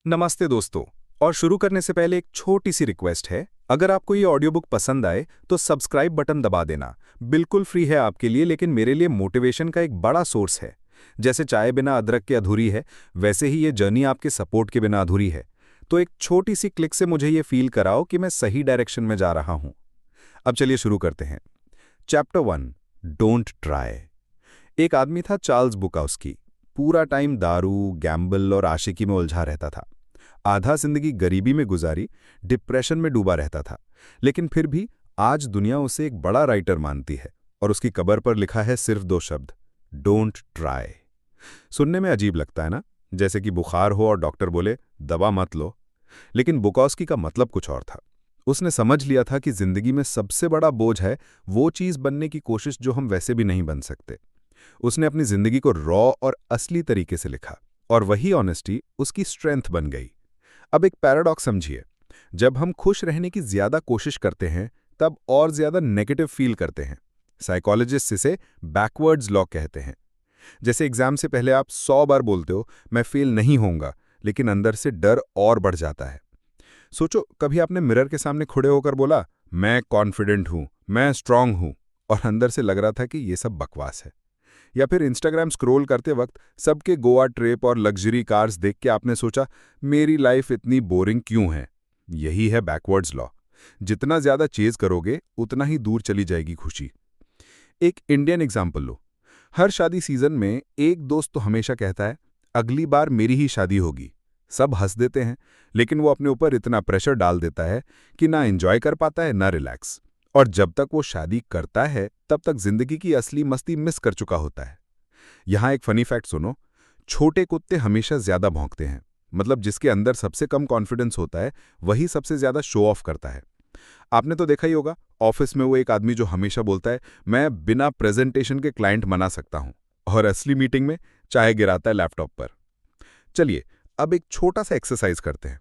नमस्ते दोस्तों। और शुरू करने से पहले एक छोटी सी रिक्वेस्ट है। अगर आपको ये ऑडियो बुक पसंद आए तो सब्सक्राइब बटन दबा देना। बिल्कुल फ्री है आपके लिए, लेकिन मेरे लिए मोटिवेशन का एक बड़ा सोर्स है। जैसे चाय बिना अदरक के अधूरी है, वैसे ही ये जर्नी आपके सपोर्ट के बिना अधूरी है। तो एक छोटी सी क्लिक से मुझे ये फील कराओ कि मैं सही डायरेक्शन में जा रहा हूं। अब चलिए शुरू करते हैं। Chapter 1, don't try. एक आदमी था, चार्ल्स बुकाउस्की। पूरा टाइम दारू, गैम्बल और आशिकी में उलझा रहता था। आधा जिंदगी गरीबी में गुजारी, डिप्रेशन में डूबा रहता था। लेकिन फिर भी आज दुनिया उसे एक बड़ा राइटर मानती है, और उसकी कबर पर लिखा है सिर्फ 2 शब्द, डोंट ट्राई। सुनने में अजीब लगता है ना, जैसे कि बुखार हो और डॉक्टर बोले दवा मत लो। लेकिन बुकॉस्की का मतलब कुछ और था। उसने समझ लिया था कि जिंदगी में सबसे बड़ा बोझ है वो चीज बनने की कोशिश जो हम वैसे भी नहीं बन सकते। उसने अपनी जिंदगी को रॉ और असली तरीके से लिखा, और वही ऑनेस्टी उसकी स्ट्रेंथ बन गई। अब एक पैराडॉक्स समझिए। जब हम खुश रहने की ज्यादा कोशिश करते हैं, तब और ज्यादा नेगेटिव फील करते हैं। साइकोलॉजिस्ट इसे बैकवर्ड्स लॉ कहते हैं। जैसे एग्जाम से पहले आप 100 बार बोलते हो मैं फेल नहीं होऊंगा, लेकिन अंदर से डर और बढ़ जाता है। सोचो, कभी आपने मिरर के सामने खड़े होकर बोला मैं कॉन्फिडेंट हूं, मैं स्ट्रांग हूं, और अंदर से लग रहा था कि ये सब बकवास है। या फिर इंस्टाग्राम स्क्रॉल करते वक्त सबके गोवा ट्रिप और लग्जरी कार्स देख के आपने सोचा मेरी लाइफ इतनी बोरिंग क्यों है। यही है बैकवर्ड्स लॉ। जितना ज्यादा चेज करोगे उतना ही दूर चली जाएगी खुशी। एक इंडियन एग्जाम्पल लो। हर शादी सीजन में एक दोस्त तो हमेशा कहता है अगली बार मेरी ही शादी होगी। सब हंस देते हैं, लेकिन वो अपने ऊपर इतना प्रेशर डाल देता है कि ना एंजॉय कर पाता है ना रिलैक्स। और जब तक वो शादी करता है तब तक जिंदगी की असली मस्ती मिस कर चुका होता है। यहां एक फनी फैक्ट सुनो। छोटे कुत्ते हमेशा ज्यादा भौंकते हैं। मतलब जिसके अंदर सबसे कम कॉन्फिडेंस होता है वही सबसे ज्यादा शो ऑफ करता है। आपने तो देखा ही होगा, ऑफिस में वो एक आदमी जो हमेशा बोलता है मैं बिना प्रेजेंटेशन के क्लाइंट मना सकता हूं, और असली मीटिंग में चाय गिराता है लैपटॉप पर। चलिए, अब एक छोटा सा एक्सरसाइज करते हैं।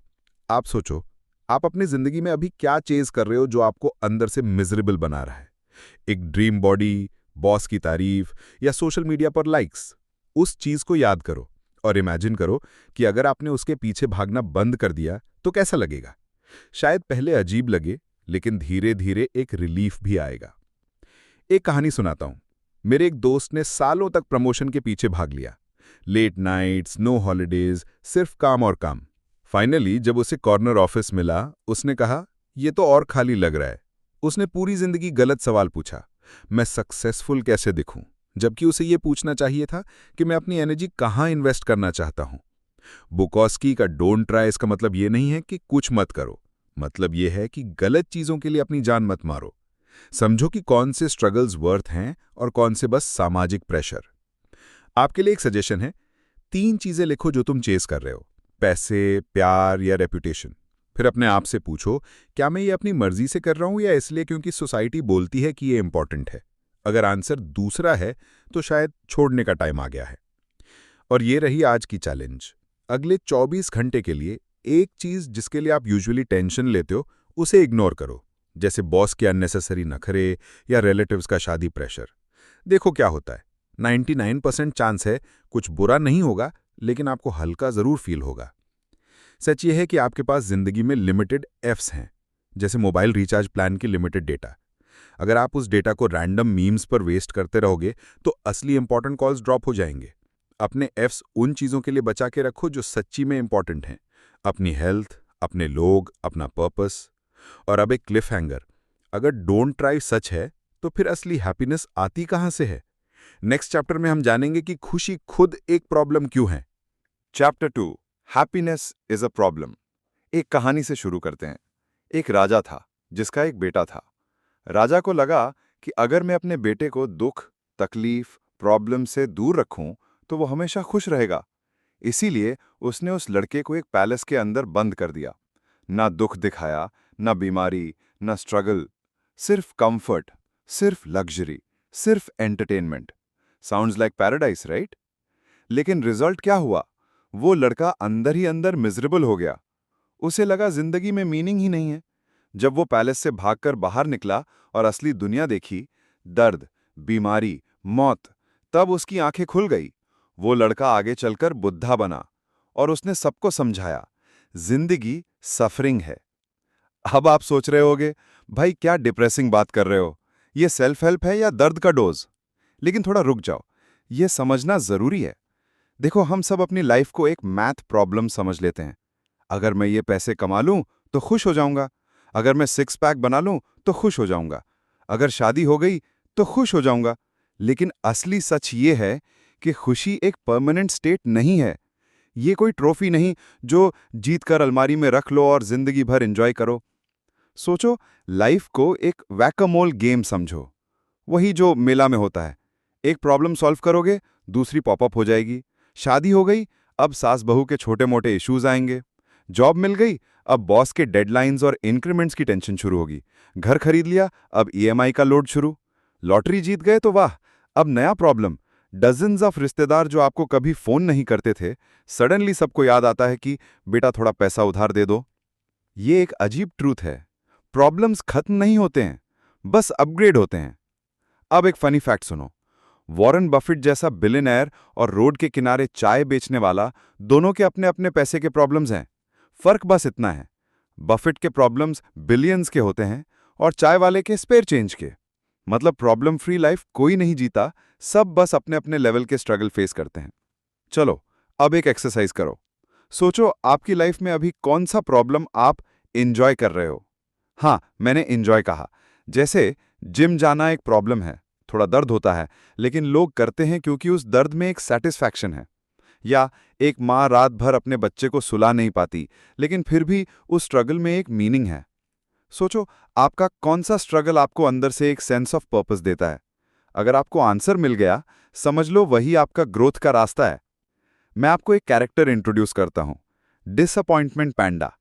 आप सोचो, आप अपनी जिंदगी में अभी क्या चेज कर रहे हो जो आपको अंदर से मिजरेबल बना रहा है। एक ड्रीम बॉडी, बॉस की तारीफ, या सोशल मीडिया पर लाइक्स। उस चीज को याद करो और इमेजिन करो कि अगर आपने उसके पीछे भागना बंद कर दिया तो कैसा लगेगा। शायद पहले अजीब लगे, लेकिन धीरे धीरे एक रिलीफ भी आएगा। एक कहानी सुनाता हूं। मेरे एक दोस्त ने सालों तक प्रमोशन के पीछे भाग लिया। लेट नाइट्स, नो हॉलीडेज, सिर्फ काम और काम। फाइनली जब उसे कॉर्नर ऑफिस मिला, उसने कहा ये तो और खाली लग रहा है। उसने पूरी जिंदगी गलत सवाल पूछा, मैं सक्सेसफुल कैसे दिखूं, जबकि उसे ये पूछना चाहिए था कि मैं अपनी एनर्जी कहां इन्वेस्ट करना चाहता हूं। बुकॉस्की का डोंट ट्राई इसका मतलब ये नहीं है कि कुछ मत करो। मतलब ये है कि गलत चीजों के लिए अपनी जान मत मारो। समझो कि कौन से स्ट्रगल्स वर्थ हैं और कौन से बस सामाजिक प्रेशर। आपके लिए एक सजेशन है, 3 चीजें लिखो जो तुम चेस कर रहे हो, पैसे, प्यार या रेपुटेशन। फिर अपने आप से पूछो क्या मैं ये अपनी मर्जी से कर रहा हूं या इसलिए क्योंकि सोसाइटी बोलती है कि ये इंपॉर्टेंट है। अगर आंसर दूसरा है तो शायद छोड़ने का टाइम आ गया है। और ये रही आज की चैलेंज। अगले 24 घंटे के लिए एक चीज जिसके लिए आप यूजुअली टेंशन लेते हो उसे इग्नोर करो, जैसे बॉस के अननेसेसरी नखरे या रिलेटिव्स का शादी प्रेशर। देखो क्या होता है। 99% चांस है कुछ बुरा नहीं होगा, लेकिन आपको हल्का जरूर फील होगा। सच ये है कि आपके पास जिंदगी में लिमिटेड एफ्स हैं, जैसे मोबाइल रिचार्ज प्लान की लिमिटेड डेटा। अगर आप उस डेटा को रैंडम मीम्स पर वेस्ट करते रहोगे तो असली इंपॉर्टेंट कॉल्स ड्रॉप हो जाएंगे। अपने एफ्स उन चीजों के लिए बचा के रखो जो सच्ची में इंपॉर्टेंट हैं। अपनी हेल्थ, अपने लोग, अपना पर्पस। और अब एक क्लिफ हैंगर, अगर डोंट ट्राई सच है तो फिर असली हैप्पीनेस आती कहां से है। नेक्स्ट चैप्टर में हम जानेंगे कि खुशी खुद एक प्रॉब्लम क्यों है। Chapter 2, happiness is a problem. एक कहानी से शुरू करते हैं। एक राजा था जिसका एक बेटा था। राजा को लगा कि अगर मैं अपने बेटे को दुख, तकलीफ, प्रॉब्लम से दूर रखूं तो वो हमेशा खुश रहेगा। इसीलिए उसने उस लड़के को एक पैलेस के अंदर बंद कर दिया। ना दुख दिखाया, ना बीमारी, ना स्ट्रगल। सिर्फ कंफर्ट, सिर्फ लग्जरी, सिर्फ entertainment. Sounds like paradise, right? लेकिन रिजल्ट क्या हुआ? वो लड़का अंदर ही अंदर मिजरेबल हो गया। उसे लगा जिंदगी में मीनिंग ही नहीं है। जब वो पैलेस से भागकर बाहर निकला और असली दुनिया देखी, दर्द, बीमारी, मौत, तब उसकी आंखें खुल गई। वो लड़का आगे चलकर बुद्धा बना और उसने सबको समझाया, जिंदगी सफरिंग है। अब आप सोच रहे होगे, भाई क्या डिप्रेसिंग बात कर रहे हो, ये सेल्फ हेल्प है या दर्द का डोज? लेकिन थोड़ा रुक जाओ, ये समझना जरूरी है। देखो, हम सब अपनी लाइफ को एक मैथ प्रॉब्लम समझ लेते हैं। अगर मैं ये पैसे कमा लूं तो खुश हो जाऊंगा, अगर मैं सिक्स पैक बना लूं तो खुश हो जाऊंगा, अगर शादी हो गई तो खुश हो जाऊंगा। लेकिन असली सच ये है कि खुशी एक परमानेंट स्टेट नहीं है। ये कोई ट्रॉफी नहीं जो जीत कर अलमारी में रख लो और जिंदगी भर एंजॉय करो। सोचो, लाइफ को एक वैकामोल गेम समझो, वही जो मेला में होता है। एक प्रॉब्लम सॉल्व करोगे, दूसरी पॉपअप हो जाएगी। शादी हो गई, अब सास बहू के छोटे मोटे इश्यूज आएंगे। जॉब मिल गई, अब बॉस के डेडलाइंस और इंक्रीमेंट्स की टेंशन शुरू होगी। घर खरीद लिया, अब ईएमआई का लोड शुरू। लॉटरी जीत गए तो वाह, अब नया प्रॉब्लम। डजन्स ऑफ रिश्तेदार जो आपको कभी फोन नहीं करते थे, सडनली सबको याद आता है कि बेटा थोड़ा पैसा उधार दे दो। ये एक अजीब ट्रूथ है, प्रॉब्लम्स खत्म नहीं होते हैं, बस अपग्रेड होते हैं। अब एक फनी फैक्ट सुनो। वॉरेन बफेट जैसा बिलियनेयर और रोड के किनारे चाय बेचने वाला, दोनों के अपने अपने पैसे के प्रॉब्लम्स हैं। फर्क बस इतना है, बफेट के प्रॉब्लम्स बिलियंस के होते हैं और चाय वाले के स्पेयर चेंज के। मतलब प्रॉब्लम फ्री लाइफ कोई नहीं जीता, सब बस अपने अपने लेवल के स्ट्रगल फेस करते हैं। चलो, अब एक एक्सरसाइज करो। सोचो, आपकी लाइफ में अभी कौन सा प्रॉब्लम आप इंजॉय कर रहे हो। हाँ, मैंने इंजॉय कहा। जैसे जिम जाना एक प्रॉब्लम है, थोड़ा दर्द होता है, लेकिन लोग करते हैं क्योंकि उस दर्द में एक सेटिस्फैक्शन है। या एक माँ रात भर अपने बच्चे को सुला नहीं पाती, लेकिन फिर भी उस स्ट्रगल में एक मीनिंग है। सोचो, आपका कौन सा स्ट्रगल आपको अंदर से एक सेंस ऑफ पर्पस देता है। अगर आपको आंसर मिल गया, समझ लो वही आपका ग्रोथ का रास्ता है। मैं आपको एक कैरेक्टर इंट्रोड्यूस करता हूं, डिसअपॉइंटमेंट पैंडा।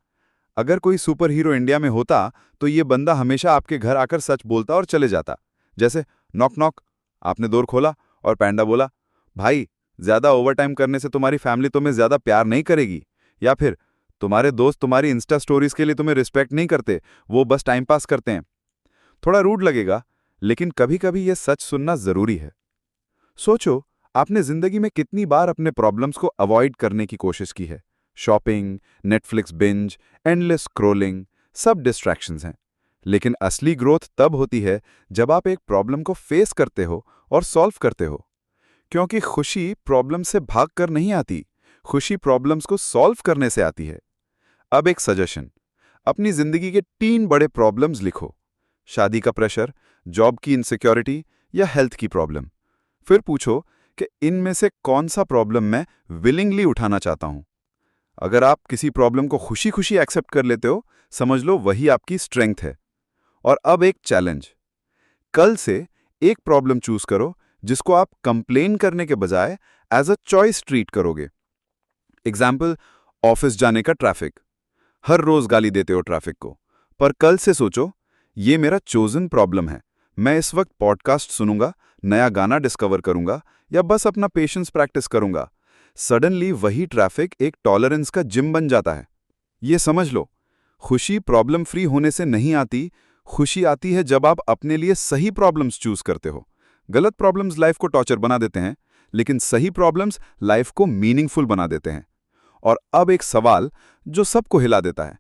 अगर कोई सुपर हीरो इंडिया में होता तो ये बंदा हमेशा आपके घर आकर सच बोलता और चले जाता। जैसे, नॉक नॉक, आपने डोर खोला और पैंडा बोला, भाई ज्यादा ओवरटाइम करने से तुम्हारी फैमिली तुम्हें ज्यादा प्यार नहीं करेगी। या फिर, तुम्हारे दोस्त तुम्हारी इंस्टा स्टोरीज के लिए तुम्हें रिस्पेक्ट नहीं करते, वो बस टाइम पास करते हैं। थोड़ा रूड लगेगा, लेकिन कभी कभी यह सच सुनना जरूरी है। सोचो, आपने जिंदगी में कितनी बार अपने प्रॉब्लम्स को अवॉइड करने की कोशिश की है। Shopping, Netflix binge, endless scrolling, सब डिस्ट्रैक्शंस हैं। लेकिन असली ग्रोथ तब होती है जब आप एक प्रॉब्लम को फेस करते हो और सॉल्व करते हो। क्योंकि खुशी प्रॉब्लम से भागकर नहीं आती, खुशी प्रॉब्लम्स को सॉल्व करने से आती है। अब एक सजेशन, अपनी जिंदगी के 3 बड़े प्रॉब्लम्स लिखो। शादी का प्रेशर, जॉब की इनसिक्योरिटी या हेल्थ की प्रॉब्लम। फिर पूछो कि इनमें से कौन सा प्रॉब्लम मैं विलिंगली उठाना चाहता हूं। अगर आप किसी प्रॉब्लम को खुशी खुशी एक्सेप्ट कर लेते हो, समझ लो वही आपकी स्ट्रेंथ है। और अब एक चैलेंज, कल से एक प्रॉब्लम चूज करो जिसको आप कंप्लेन करने के बजाय एज अ चॉइस ट्रीट करोगे। एग्जाम्पल, ऑफिस जाने का ट्रैफिक। हर रोज गाली देते हो ट्रैफिक को, पर कल से सोचो, ये मेरा चोजन प्रॉब्लम है। मैं इस वक्त पॉडकास्ट सुनूंगा, नया गाना डिस्कवर करूंगा या बस अपना पेशेंस प्रैक्टिस करूंगा। सडनली वही ट्रैफिक एक टॉलरेंस का जिम बन जाता है। ये समझ लो, खुशी प्रॉब्लम फ्री होने से नहीं आती, खुशी आती है जब आप अपने लिए सही प्रॉब्लम्स चूज करते हो। गलत प्रॉब्लम्स लाइफ को टॉर्चर बना देते हैं, लेकिन सही प्रॉब्लम्स लाइफ को मीनिंगफुल बना देते हैं। और अब एक सवाल जो सबको हिला देता है,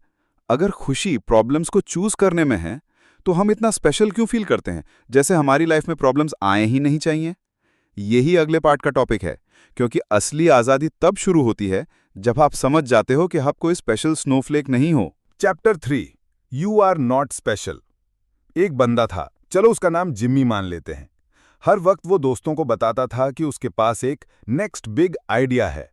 अगर खुशी प्रॉब्लम्स को चूज करने में है, तो हम इतना स्पेशल क्यों फील करते हैं, जैसे हमारी लाइफ में प्रॉब्लम्स आए ही नहीं चाहिए? यही अगले पार्ट का टॉपिक है, क्योंकि असली आजादी तब शुरू होती है जब आप समझ जाते हो कि आप कोई स्पेशल स्नोफ्लेक नहीं हो। Chapter 3, you are not special. एक बंदा था, चलो उसका नाम जिम्मी मान लेते हैं। हर वक्त वो दोस्तों को बताता था कि उसके पास एक नेक्स्ट बिग आइडिया है।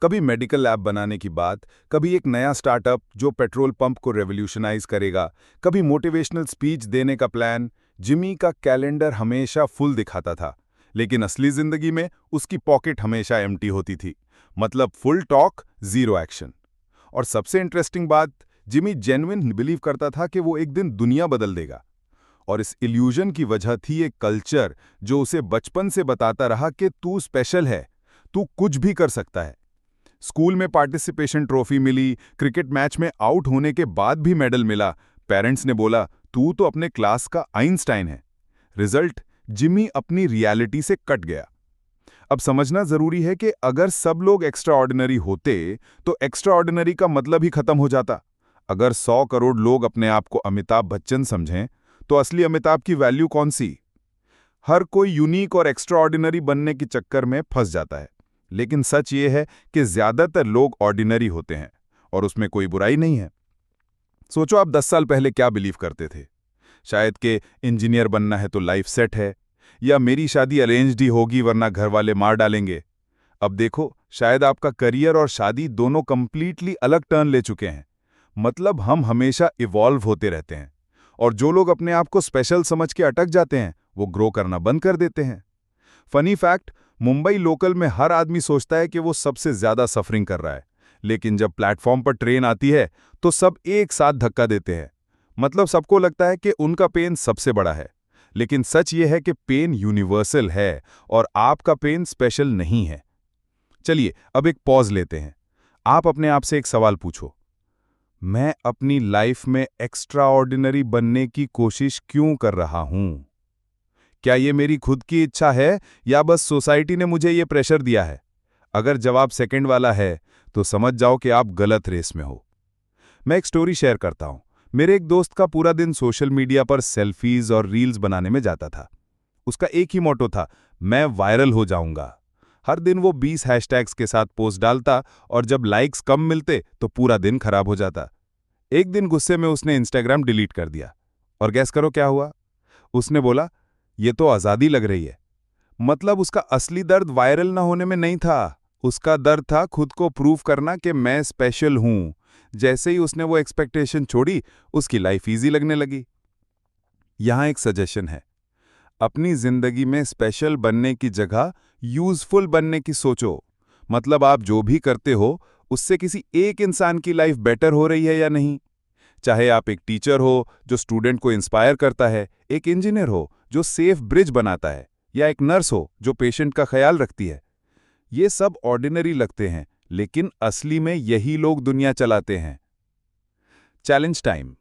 कभी मेडिकल लैब बनाने की बात, कभी एक नया स्टार्टअप जो पेट्रोल पंप को रेवोल्यूशनाइज करेगा, कभी मोटिवेशनल स्पीच देने का प्लान। जिम्मी का कैलेंडर हमेशा फुल दिखाता था, लेकिन असली जिंदगी में उसकी पॉकेट हमेशा एम्प्टी होती थी। मतलब फुल टॉक, जीरो एक्शन। और सबसे इंटरेस्टिंग बात, जिमी जेन्युइन बिलीव करता था कि वो एक दिन दुनिया बदल देगा। और इस इल्यूजन की वजह थी एक कल्चर जो उसे बचपन से बताता रहा कि तू स्पेशल है, तू कुछ भी कर सकता है। स्कूल में पार्टिसिपेशन ट्रॉफी मिली, क्रिकेट मैच में आउट होने के बाद भी मेडल मिला। पेरेंट्स ने बोला, तू तो अपने क्लास का आइंस्टाइन है। रिजल्ट, जिमी अपनी रियलिटी से कट गया। अब समझना जरूरी है कि अगर सब लोग एक्स्ट्रा ऑर्डिनरी होते तो एक्स्ट्रा ऑर्डिनरी का मतलब ही खत्म हो जाता। अगर 100 करोड़ लोग अपने आप को अमिताभ बच्चन समझें तो असली अमिताभ की वैल्यू कौन सी? हर कोई यूनिक और एक्स्ट्रा ऑर्डिनरी बनने के चक्कर में फंस जाता है। लेकिन सच ये है कि ज्यादातर लोग ऑर्डिनरी होते हैं और उसमें कोई बुराई नहीं है। सोचो आप 10 साल पहले क्या बिलीव करते थे? शायद कि इंजीनियर बनना है तो लाइफ सेट है, या मेरी शादी अरेंज्ड ही होगी वरना घर वाले मार डालेंगे। अब देखो, शायद आपका करियर और शादी दोनों कंप्लीटली अलग टर्न ले चुके हैं। मतलब हम हमेशा इवॉल्व होते रहते हैं, और जो लोग अपने आप को स्पेशल समझ के अटक जाते हैं वो ग्रो करना बंद कर देते हैं। फनी फैक्ट, मुंबई लोकल में हर आदमी सोचता है कि वो सबसे ज्यादा सफरिंग कर रहा है, लेकिन जब प्लेटफॉर्म पर ट्रेन आती है तो सब एक साथ धक्का देते हैं। मतलब सबको लगता है कि उनका पेन सबसे बड़ा है, लेकिन सच ये है कि पेन यूनिवर्सल है और आपका पेन स्पेशल नहीं है। चलिए अब एक पॉज लेते हैं। आप अपने आप से एक सवाल पूछो, मैं अपनी लाइफ में एक्स्ट्रा ऑर्डिनरी बनने की कोशिश क्यों कर रहा हूं? क्या ये मेरी खुद की इच्छा है या बस सोसाइटी ने मुझे ये प्रेशर दिया है? अगर जवाब सेकंड वाला है तो समझ जाओ कि आप गलत रेस में हो। मैं एक स्टोरी शेयर करता हूं। मेरे एक दोस्त का पूरा दिन सोशल मीडिया पर सेल्फीज और रील्स बनाने में जाता था। उसका एक ही मोटो था, मैं वायरल हो जाऊंगा। हर दिन वो 20 हैशटैग्स के साथ पोस्ट डालता और जब लाइक्स कम मिलते तो पूरा दिन खराब हो जाता। एक दिन गुस्से में उसने इंस्टाग्राम डिलीट कर दिया। और गैस करो क्या हुआ? उसने बोला, ये तो आज़ादी लग रही है। मतलब उसका असली दर्द वायरल ना होने में नहीं था, उसका दर्द था खुद को प्रूव करना कि मैं स्पेशल हूं। जैसे ही उसने वो एक्सपेक्टेशन छोड़ी, उसकी लाइफ इजी लगने लगी। यहां एक सजेशन है, अपनी जिंदगी में स्पेशल बनने की जगह यूजफुल बनने की सोचो। मतलब आप जो भी करते हो उससे किसी एक इंसान की लाइफ बेटर हो रही है या नहीं। चाहे आप एक टीचर हो जो स्टूडेंट को इंस्पायर करता है, एक इंजीनियर हो जो सेफ ब्रिज बनाता है, या एक नर्स हो जो पेशेंट का ख्याल रखती है। ये सब ऑर्डिनरी लगते हैं, लेकिन असली में यही लोग दुनिया चलाते हैं। Challenge time.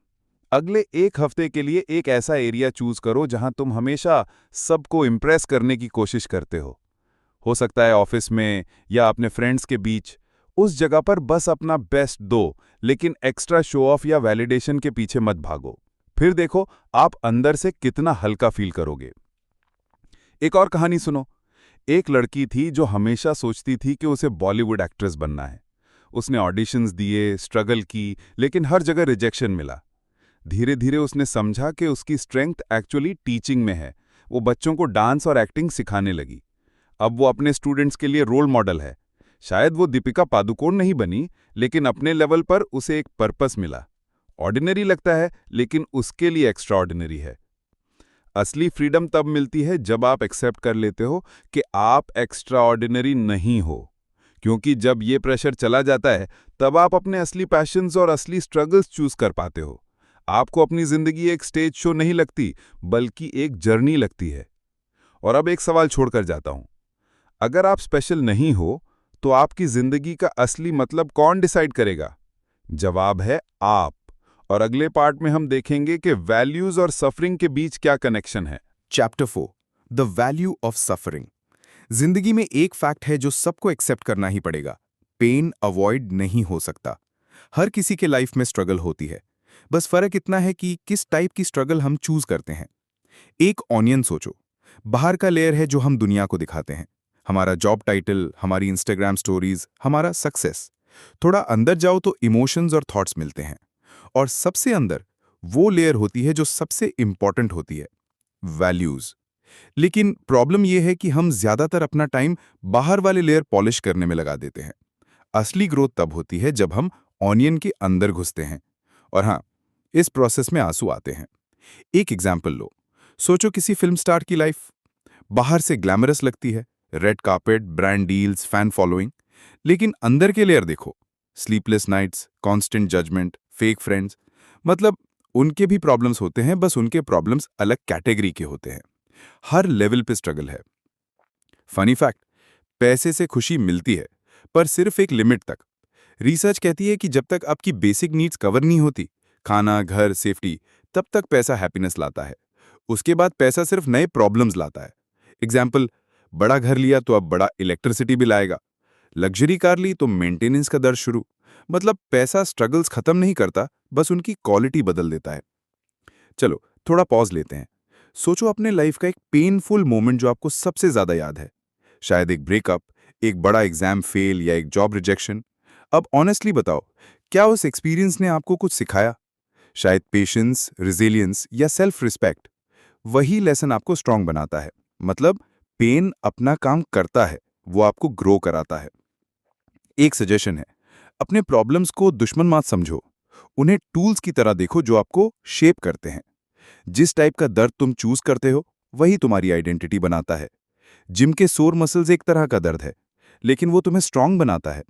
अगले एक हफ्ते के लिए एक ऐसा एरिया चूज करो जहां तुम हमेशा सबको इंप्रेस करने की कोशिश करते हो सकता है ऑफिस में या अपने फ्रेंड्स के बीच। उस जगह पर बस अपना बेस्ट दो, लेकिन एक्स्ट्रा शो ऑफ या वैलिडेशन के पीछे मत भागो। फिर देखो आप अंदर से कितना हल्का फील करोगे। एक और कहानी सुनो। एक लड़की थी जो हमेशा सोचती थी कि उसे बॉलीवुड एक्ट्रेस बनना है। उसने ऑडिशंस दिए, स्ट्रगल की, लेकिन हर जगह रिजेक्शन मिला। धीरे धीरे उसने समझा कि उसकी स्ट्रेंथ एक्चुअली टीचिंग में है। वो बच्चों को डांस और एक्टिंग सिखाने लगी। अब वो अपने स्टूडेंट्स के लिए रोल मॉडल है। शायद वो दीपिका पादुकोण नहीं बनी, लेकिन अपने लेवल पर उसे एक पर्पस मिला। ऑर्डिनरी लगता है, लेकिन उसके लिए एक्स्ट्रा ऑर्डिनरी है। असली फ्रीडम तब मिलती है जब आप एक्सेप्ट कर लेते हो कि आप एक्स्ट्रा ऑर्डिनरी नहीं हो। क्योंकि जब ये प्रेशर चला जाता है, तब आप अपने असली पैशंस और असली स्ट्रगल्स चूज कर पाते हो। आपको अपनी जिंदगी एक स्टेज शो नहीं लगती, बल्कि एक जर्नी लगती है। और अब एक सवाल छोड़कर जाता हूं, अगर आप स्पेशल नहीं हो तो आपकी जिंदगी का असली मतलब कौन डिसाइड करेगा? जवाब है आप। और अगले पार्ट में हम देखेंगे कि वैल्यूज और सफरिंग के बीच क्या कनेक्शन है। Chapter 4 the value of suffering. जिंदगी में एक फैक्ट है जो सबको एक्सेप्ट करना ही पड़ेगा, पेन अवॉइड नहीं हो सकता। हर किसी के लाइफ में स्ट्रगल होती है, बस फर्क इतना है कि किस टाइप की स्ट्रगल हम चूज करते हैं। एक ऑनियन सोचो, बाहर का लेयर है जो हम दुनिया को दिखाते हैं, हमारा जॉब टाइटल, हमारी इंस्टाग्राम स्टोरीज, हमारा सक्सेस। थोड़ा अंदर जाओ तो इमोशंस और थॉट्स मिलते हैं, और सबसे अंदर वो लेयर होती है जो सबसे इंपॉर्टेंट होती है, वैल्यूज। लेकिन प्रॉब्लम यह है कि हम ज्यादातर अपना टाइम बाहर वाले लेयर पॉलिश करने में लगा देते हैं। असली ग्रोथ तब होती है जब हम ऑनियन के अंदर घुसते हैं। और हाँ, इस प्रोसेस में आंसू आते हैं। एक एग्जाम्पल लो, सोचो किसी फिल्म स्टार की लाइफ बाहर से ग्लैमरस लगती है, red carpet, brand deals, fan following. लेकिन अंदर के लेयर देखो, sleepless nights, constant judgement, fake friends. मतलब उनके भी प्रॉब्लम्स होते हैं, बस उनके प्रॉब्लम्स अलग कैटेगरी के होते हैं। हर लेवल पे स्ट्रगल है। फनी फैक्ट, पैसे से खुशी मिलती है, पर सिर्फ एक लिमिट तक। रिसर्च कहती है कि जब तक आपकी बेसिक नीड्स कवर नहीं होती, खाना, घर, सेफ्टी, तब तक पैसा हैप्पीनेस लाता है। उसके बाद पैसा सिर्फ नए प्रॉब्लम्स लाता है। एग्जाम्पल, बड़ा घर लिया तो अब बड़ा इलेक्ट्रिसिटी बिल आएगा। लग्जरी कार ली तो मेंटेनेंस का दर्द शुरू। मतलब पैसा स्ट्रगल्स खत्म नहीं करता, बस उनकी क्वालिटी बदल देता है। चलो थोड़ा पॉज लेते हैं। सोचो अपने लाइफ का एक पेनफुल मोमेंट जो आपको सबसे ज्यादा याद है। शायद एक ब्रेकअप, एक बड़ा एग्जाम फेल या एक जॉब रिजेक्शन। अब ऑनेस्टली बताओ, क्या उस एक्सपीरियंस ने आपको कुछ सिखाया? शायद पेशेंस, रिजिलियंस या सेल्फ रिस्पेक्ट। वही लेसन आपको स्ट्रांग बनाता है। मतलब पेन अपना काम करता है, वो आपको ग्रो कराता है। एक सजेशन है, अपने प्रॉब्लम्स को दुश्मन मत समझो, उन्हें टूल्स की तरह देखो जो आपको शेप करते हैं। जिस टाइप का दर्द तुम चूज करते हो वही तुम्हारी आइडेंटिटी बनाता है। जिम के सोर मसल्स एक तरह का दर्द है, लेकिन वो तुम्हें स्ट्रांग बनाता है।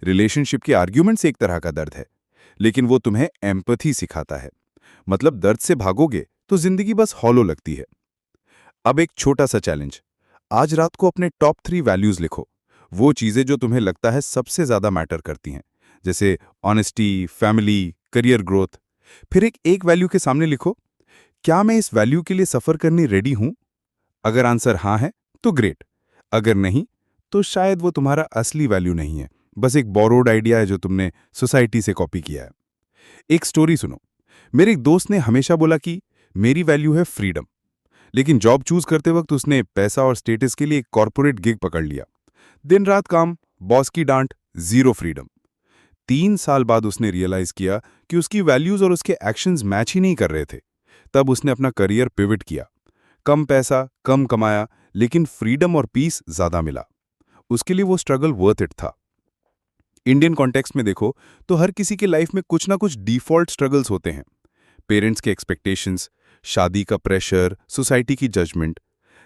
रिलेशनशिप के आर्ग्यूमेंट्स एक तरह का दर्द है, लेकिन वो तुम्हें एम्पैथी सिखाता है। मतलब दर्द से भागोगे तो जिंदगी बस हॉलो लगती है। अब एक छोटा सा चैलेंज, आज रात को अपने टॉप 3 वैल्यूज लिखो। वो चीजें जो तुम्हें लगता है सबसे ज्यादा मैटर करती हैं, जैसे ऑनेस्टी, फैमिली, करियर ग्रोथ। फिर एक वैल्यू के सामने लिखो, क्या मैं इस वैल्यू के लिए सफर करने रेडी हूं? अगर आंसर हाँ है तो ग्रेट, अगर नहीं तो शायद वो तुम्हारा असली वैल्यू नहीं है, बस एक बोरोड आइडिया है जो तुमने सोसाइटी से कॉपी किया है। एक स्टोरी सुनो। मेरे एक दोस्त ने हमेशा बोला कि मेरी वैल्यू है फ्रीडम, लेकिन जॉब चूज करते वक्त उसने पैसा और स्टेटस के लिए एक कॉर्पोरेट गिग पकड़ लिया। दिन रात काम, बॉस की डांट, जीरो फ्रीडम। 3 साल बाद उसने रियलाइज किया कि उसकी वैल्यूज और उसके एक्शंस मैच ही नहीं कर रहे थे। तब उसने अपना करियर पिवट किया। कम पैसा, कम कमाया, लेकिन फ्रीडम और पीस ज्यादा मिला। उसके लिए वो स्ट्रगल वर्थ इट था। इंडियन कॉन्टेक्स्ट में देखो तो हर किसी के लाइफ में कुछ ना कुछ डिफॉल्ट स्ट्रगल्स होते हैं। पेरेंट्स के एक्सपेक्टेशंस, शादी का प्रेशर, सोसाइटी की जजमेंट।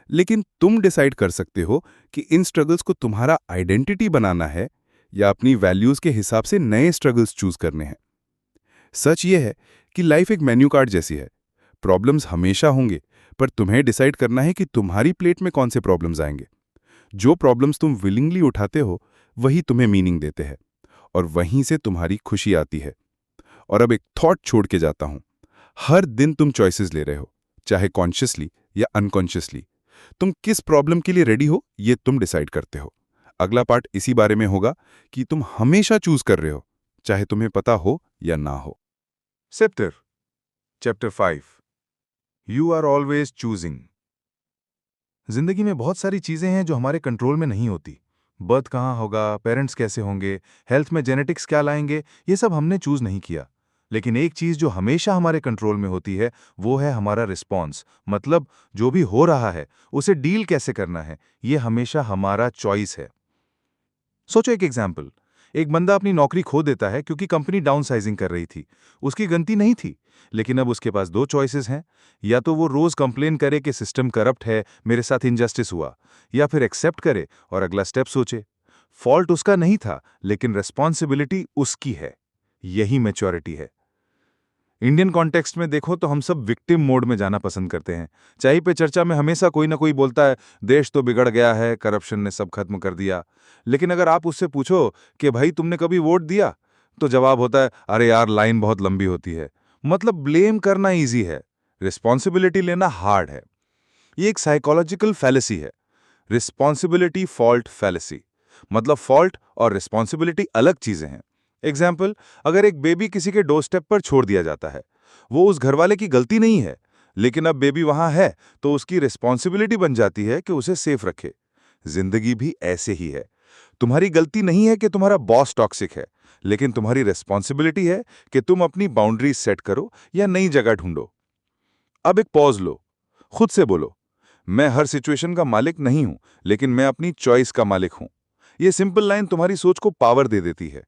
लेकिन तुम डिसाइड कर सकते हो कि इन स्ट्रगल्स को तुम्हारा आइडेंटिटी बनाना है या अपनी वैल्यूज के हिसाब से नए स्ट्रगल्स चूज करने हैं। सच ये है कि लाइफ एक मेन्यू कार्ड जैसी है। प्रॉब्लम्स हमेशा होंगे, पर तुम्हें डिसाइड करना है कि तुम्हारी प्लेट में कौन से प्रॉब्लम्स आएंगे। जो प्रॉब्लम्स तुम विलिंगली उठाते हो वही तुम्हें मीनिंग देते हैं, और वहीं से तुम्हारी खुशी आती है। और अब एक थॉट छोड़ के जाता हूं। हर दिन तुम चॉइसेस ले रहे हो, चाहे कॉन्शियसली या अनकॉन्शियसली। तुम किस प्रॉब्लम के लिए रेडी हो ये तुम डिसाइड करते हो। अगला पार्ट इसी बारे में होगा कि तुम हमेशा चूज कर रहे हो, चाहे तुम्हें पता हो या ना हो। सेप्टर chapter 5 you are always choosing. जिंदगी में बहुत सारी चीजें हैं जो हमारे कंट्रोल में नहीं होती। बर्थ कहाँ होगा, पेरेंट्स कैसे होंगे, हेल्थ में जेनेटिक्स क्या लाएंगे, ये सब हमने चूज नहीं किया। लेकिन एक चीज जो हमेशा हमारे कंट्रोल में होती है वो है हमारा रिस्पॉन्स। मतलब जो भी हो रहा है उसे डील कैसे करना है, ये हमेशा हमारा चॉइस है। सोचो एक एग्जाम्पल। एक बंदा अपनी नौकरी खो देता है क्योंकि कंपनी डाउनसाइजिंग कर रही थी। उसकी गलती नहीं थी, लेकिन अब उसके पास 2 चॉइसेस हैं। या तो वो रोज कंप्लेन करे कि सिस्टम करप्ट है, मेरे साथ इनजस्टिस हुआ, या फिर एक्सेप्ट करे और अगला स्टेप सोचे। फॉल्ट उसका नहीं था, लेकिन रिस्पॉन्सिबिलिटी उसकी है। यही मैच्योरिटी है। इंडियन कॉन्टेक्स्ट में देखो तो हम सब विक्टिम मोड में जाना पसंद करते हैं। चाय पे चर्चा में हमेशा कोई ना कोई बोलता है, देश तो बिगड़ गया है, करप्शन ने सब खत्म कर दिया। लेकिन अगर आप उससे पूछो कि भाई तुमने कभी वोट दिया, तो जवाब होता है, अरे यार लाइन बहुत लंबी होती है। मतलब ब्लेम करना ईजी है, रिस्पॉन्सिबिलिटी लेना हार्ड है। ये एक साइकोलॉजिकल फैलेसी है, रिस्पॉन्सिबिलिटी फॉल्ट फैलेसी। मतलब फॉल्ट और रिस्पॉन्सिबिलिटी अलग चीजें हैं। एग्जाम्पल, अगर एक बेबी किसी के डोरस्टेप पर छोड़ दिया जाता है, वो उस घरवाले की गलती नहीं है, लेकिन अब बेबी वहां है तो उसकी रिस्पॉन्सिबिलिटी बन जाती है कि उसे सेफ रखे। जिंदगी भी ऐसे ही है। तुम्हारी गलती नहीं है कि तुम्हारा बॉस टॉक्सिक है, लेकिन तुम्हारी रिस्पॉन्सिबिलिटी है कि तुम अपनी बाउंड्रीज सेट करो या नई जगह ढूंढो। अब एक पॉज लो, खुद से बोलो, मैं हर सिचुएशन का मालिक नहीं हूं, लेकिन मैं अपनी चॉइस का मालिक हूं। यह सिंपल लाइन तुम्हारी सोच को पावर दे देती है।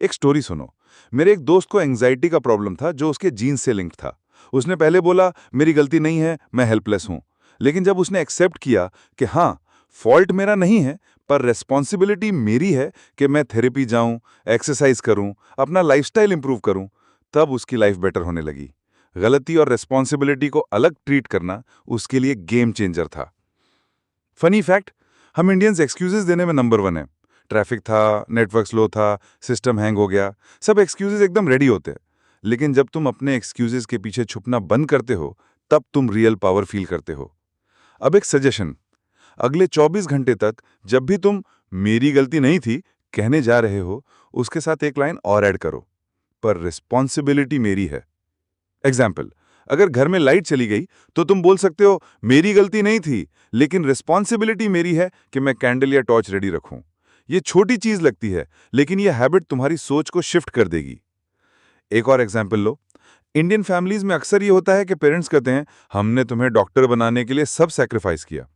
एक स्टोरी सुनो। मेरे एक दोस्त को एंजाइटी का प्रॉब्लम था जो उसके जीन्स से लिंक था। उसने पहले बोला, मेरी गलती नहीं है, मैं हेल्पलेस हूं। लेकिन जब उसने एक्सेप्ट किया कि हाँ, फॉल्ट मेरा नहीं है, पर रेस्पॉन्सिबिलिटी मेरी है कि मैं थेरेपी जाऊं, एक्सरसाइज करूं, अपना लाइफस्टाइल इंप्रूव करूं, तब उसकी लाइफ बेटर होने लगी। गलती और रेस्पॉन्सिबिलिटी को अलग ट्रीट करना उसके लिए गेम चेंजर था। फनी फैक्ट, हम इंडियंस एक्सक्यूजेस देने में नंबर 1 है। ट्रैफिक था, नेटवर्क स्लो था, सिस्टम हैंग हो गया, सब एक्सक्यूजेस एकदम रेडी होते हैं। लेकिन जब तुम अपने एक्सक्यूजेस के पीछे छुपना बंद करते हो, तब तुम रियल पावर फील करते हो। अब एक सजेशन, अगले 24 घंटे तक जब भी तुम मेरी गलती नहीं थी कहने जा रहे हो, उसके साथ एक लाइन और ऐड करो, पर रिस्पॉन्सिबिलिटी मेरी है। एग्जाम्पल, अगर घर में लाइट चली गई तो तुम बोल सकते हो मेरी गलती नहीं थी, लेकिन रिस्पॉन्सिबिलिटी मेरी है कि मैं कैंडल या टॉर्च रेडी रखूं। ये छोटी चीज लगती है, लेकिन ये हैबिट तुम्हारी सोच को शिफ्ट कर देगी। एक और एग्जाम्पल लो। इंडियन फैमिलीज में अक्सर ये होता है कि पेरेंट्स कहते हैं हमने तुम्हें डॉक्टर बनाने के लिए सब सैक्रिफाइस किया।